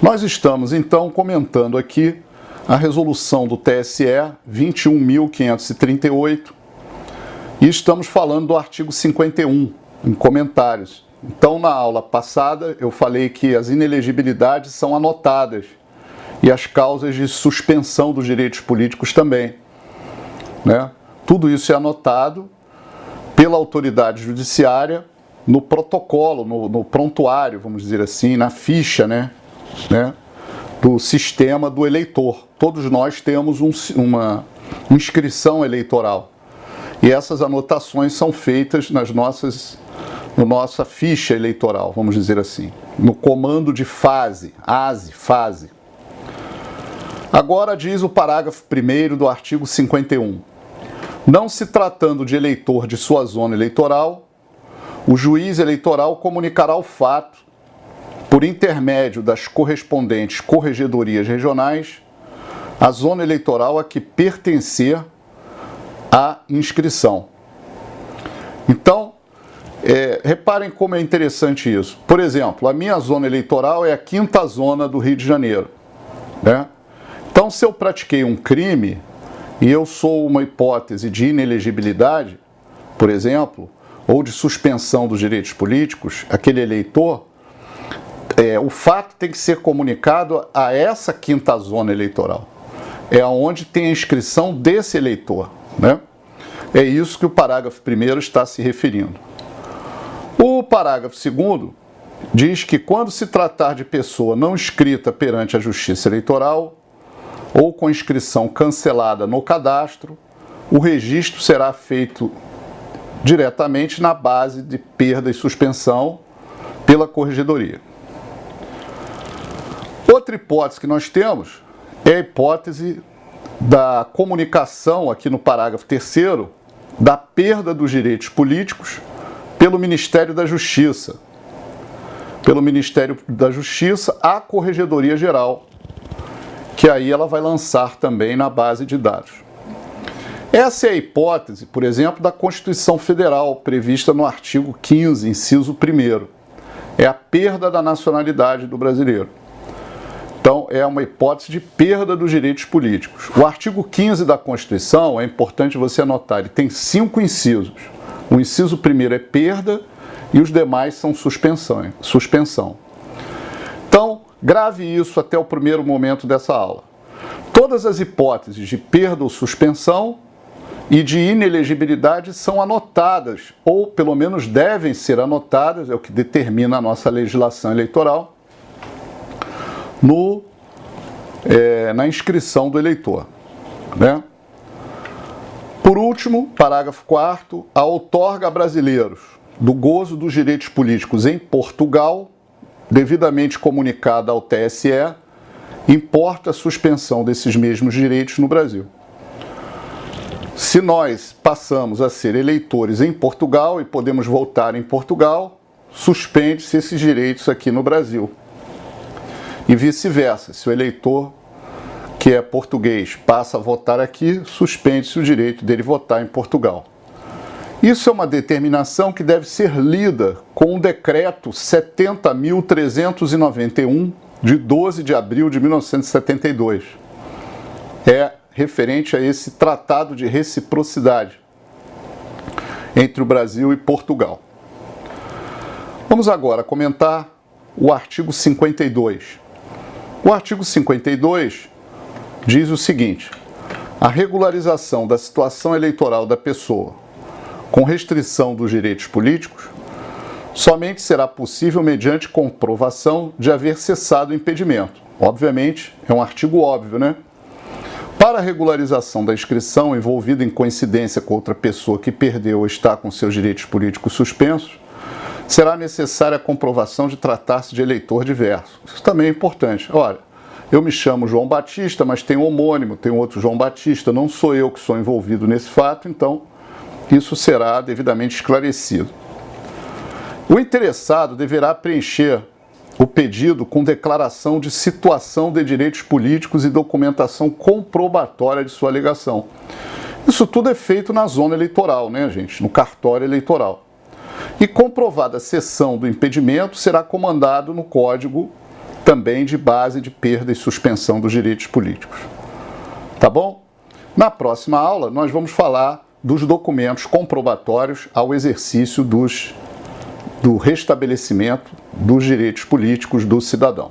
Nós estamos, então, comentando aqui a resolução do TSE 21.538 e estamos falando do artigo 51, em comentários. Então, na aula passada, eu falei que as inelegibilidades são anotadas e as causas de suspensão dos direitos políticos também, né? Tudo isso é anotado pela autoridade judiciária no protocolo, no prontuário, vamos dizer assim, na ficha, né, do sistema do eleitor. Todos nós temos uma inscrição eleitoral e essas anotações são feitas na nossa ficha eleitoral, vamos dizer assim, no comando de fase, fase. Agora diz o parágrafo 1º do artigo 51. Não se tratando de eleitor de sua zona eleitoral, o juiz eleitoral comunicará o fato, por intermédio das correspondentes corregedorias regionais, à zona eleitoral a que pertencer a inscrição. Então, reparem como é interessante isso. Por exemplo, a minha zona eleitoral é a 5ª zona do Rio de Janeiro, né? Então, se eu pratiquei um crime e eu sou uma hipótese de inelegibilidade, por exemplo, ou de suspensão dos direitos políticos, aquele eleitor, o fato tem que ser comunicado a essa 5ª zona eleitoral. É onde tem a inscrição desse eleitor, né? É isso que o parágrafo 1º está se referindo. O parágrafo 2º diz que quando se tratar de pessoa não inscrita perante a Justiça Eleitoral ou com inscrição cancelada no cadastro, o registro será feito diretamente na base de perda e suspensão pela corregedoria. Outra hipótese que nós temos é a hipótese da comunicação, aqui no parágrafo 3º, da perda dos direitos políticos pelo Ministério da Justiça. Pelo Ministério da Justiça à Corregedoria Geral, que aí ela vai lançar também na base de dados. Essa é a hipótese, por exemplo, da Constituição Federal, prevista no artigo 15, inciso 1º. É a perda da nacionalidade do brasileiro. Então, é uma hipótese de perda dos direitos políticos. O artigo 15 da Constituição, é importante você anotar, ele tem 5 incisos. O inciso 1º é perda e os demais são suspensão. Então, grave isso até o primeiro momento dessa aula. Todas as hipóteses de perda ou suspensão e de inelegibilidade são anotadas, ou pelo menos devem ser anotadas, é o que determina a nossa legislação eleitoral, na inscrição do eleitor, né? Por último, parágrafo 4º, a outorga a brasileiros do gozo dos direitos políticos em Portugal, devidamente comunicada ao TSE, importa a suspensão desses mesmos direitos no Brasil. Se nós passamos a ser eleitores em Portugal e podemos votar em Portugal, suspende-se esses direitos aqui no Brasil. E vice-versa, se o eleitor que é português passa a votar aqui, suspende-se o direito dele votar em Portugal. Isso é uma determinação que deve ser lida com o decreto 70.391, de 12 de abril de 1972. É referente a esse tratado de reciprocidade entre o Brasil e Portugal. Vamos agora comentar o artigo 52. O artigo 52 diz o seguinte: a regularização da situação eleitoral da pessoa com restrição dos direitos políticos somente será possível mediante comprovação de haver cessado o impedimento. Obviamente, é um artigo óbvio, né? Para a regularização da inscrição envolvida em coincidência com outra pessoa que perdeu ou está com seus direitos políticos suspensos, será necessária a comprovação de tratar-se de eleitor diverso. Isso também é importante. Olha, eu me chamo João Batista, mas tem um homônimo, tem outro João Batista, não sou eu que sou envolvido nesse fato, então isso será devidamente esclarecido. O interessado deverá preencher o pedido com declaração de situação de direitos políticos e documentação comprobatória de sua alegação. Isso tudo é feito na zona eleitoral, né, gente? No cartório eleitoral. E comprovada a cessão do impedimento, será comandado no Código também de base de perda e suspensão dos direitos políticos. Tá bom? Na próxima aula, nós vamos falar dos documentos comprobatórios ao exercício do restabelecimento dos direitos políticos do cidadão.